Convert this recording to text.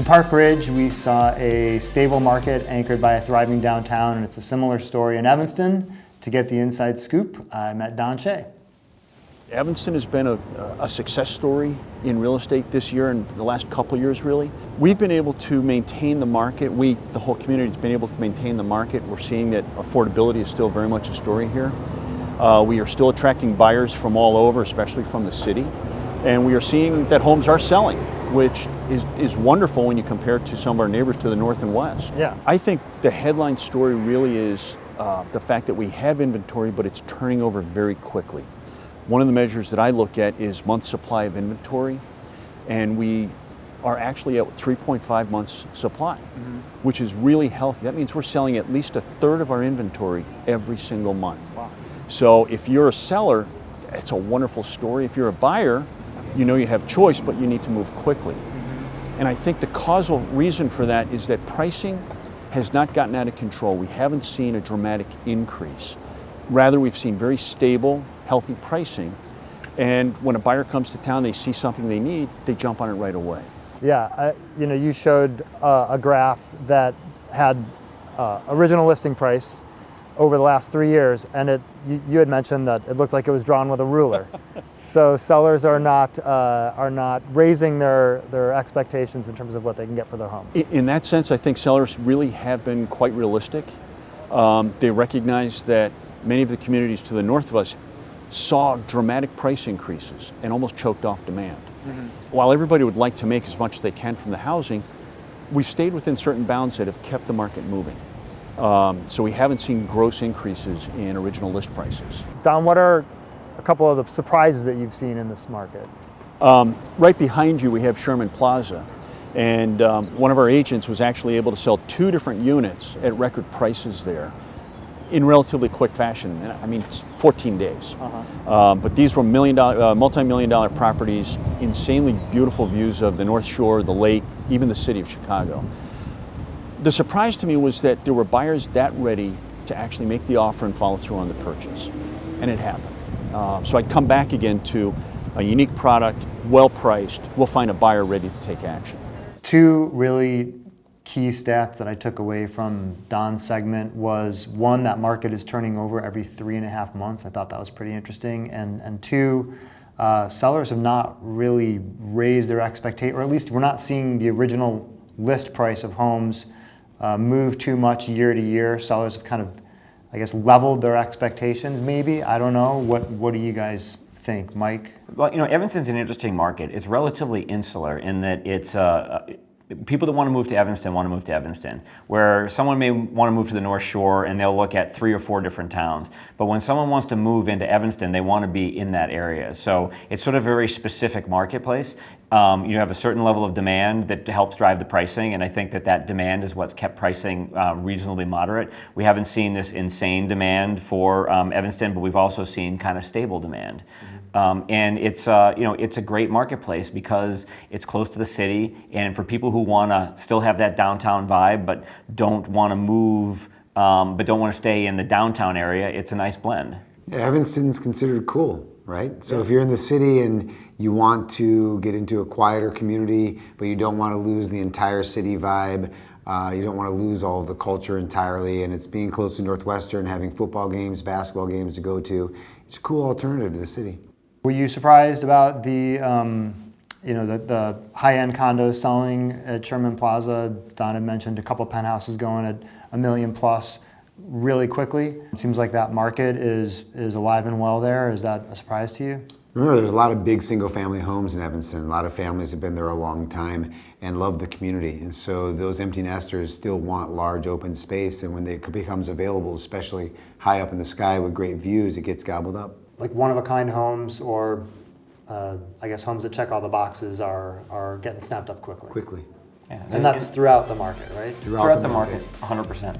Park Ridge, we saw a stable market anchored by a thriving downtown, and it's a similar story in Evanston. To get the inside scoop, I met Don Shea. Evanston has been a success story in real estate this year and the last couple of years, really. We've been able to maintain the market. The whole community has been able to maintain the market. We're seeing that affordability is still very much a story here. We are still attracting buyers from all over, especially from the city. And we are seeing that homes are selling, which is wonderful when you compare it to some of our neighbors to the north and west. Yeah. I think the headline story really is the fact that we have inventory, but it's turning over very quickly. One of the measures that I look at is month supply of inventory, and we are actually at 3.5 months supply, which is really healthy. That means we're selling at least a third of our inventory every single month. Wow. So if you're a seller, it's a wonderful story. If you're a buyer, you know you have choice, but you need to move quickly. And I think the causal reason for that is that pricing has not gotten out of control. We haven't seen a dramatic increase. Rather, we've seen very stable, healthy pricing. And when a buyer comes to town, they see something they need, they jump on it right away. Yeah, you showed a graph that had original listing price over the last 3 years, and you had mentioned that it looked like it was drawn with a ruler. So sellers are not raising their expectations in terms of what they can get for their home. In that sense, I think sellers really have been quite realistic. They recognize that many of the communities to the north of us saw dramatic price increases and almost choked off demand. While everybody would like to make as much as they can from the housing, we've stayed within certain bounds that have kept the market moving. So we haven't seen gross increases in original list prices. Don, what are a couple of the surprises that you've seen in this market? Right behind you we have Sherman Plaza, and one of our agents was actually able to sell 2 different units at record prices there in relatively quick fashion. And I mean, it's 14 days. But these were multi-million-dollar properties, insanely beautiful views of the North Shore, the lake, even the city of Chicago. The surprise to me was that there were buyers that ready to actually make the offer and follow through on the purchase, and it happened. So I'd come back again to a unique product, well priced. We'll find a buyer ready to take action. 2 really key stats that I took away from Don's segment was, 1, that market is turning over every 3.5 months. I thought that was pretty interesting. And 2, sellers have not really raised their expectation, or at least we're not seeing the original list price of homes move too much year to year. Sellers have kind of, I guess, leveled their expectations maybe. I don't know. What do you guys think, Mike? Well, Evanston's an interesting market. It's relatively insular in that it's people that want to move to Evanston want to move to Evanston, where someone may want to move to the North Shore and they'll look at 3 or 4 different towns. But when someone wants to move into Evanston, they want to be in that area. So it's sort of a very specific marketplace. You have a certain level of demand that helps drive the pricing, and I think that demand is what's kept pricing reasonably moderate. We haven't seen this insane demand for Evanston, but we've also seen kind of stable demand. And it's a great marketplace because it's close to the city, and for people who want to still have that downtown vibe but don't want to move, but don't want to stay in the downtown area, it's a nice blend. Yeah, Evanston's considered cool, right? So if you're in the city and you want to get into a quieter community, but you don't want to lose the entire city vibe, you don't want to lose all of the culture entirely, and it's being close to Northwestern, having football games, basketball games to go to, it's a cool alternative to the city. Were you surprised about the high-end condos selling at Sherman Plaza? Don had mentioned a couple penthouses going at $1 million plus really quickly. It seems like that market is alive and well there. Is that a surprise to you? Remember, there's a lot of big single-family homes in Evanston. A lot of families have been there a long time and love the community. And so those empty nesters still want large open space, and when it becomes available, especially high up in the sky with great views, it gets gobbled up. Like one-of-a-kind homes, or I guess homes that check all the boxes are getting snapped up quickly. Quickly. Yeah, And that's throughout the market, right? Throughout the market, 100%.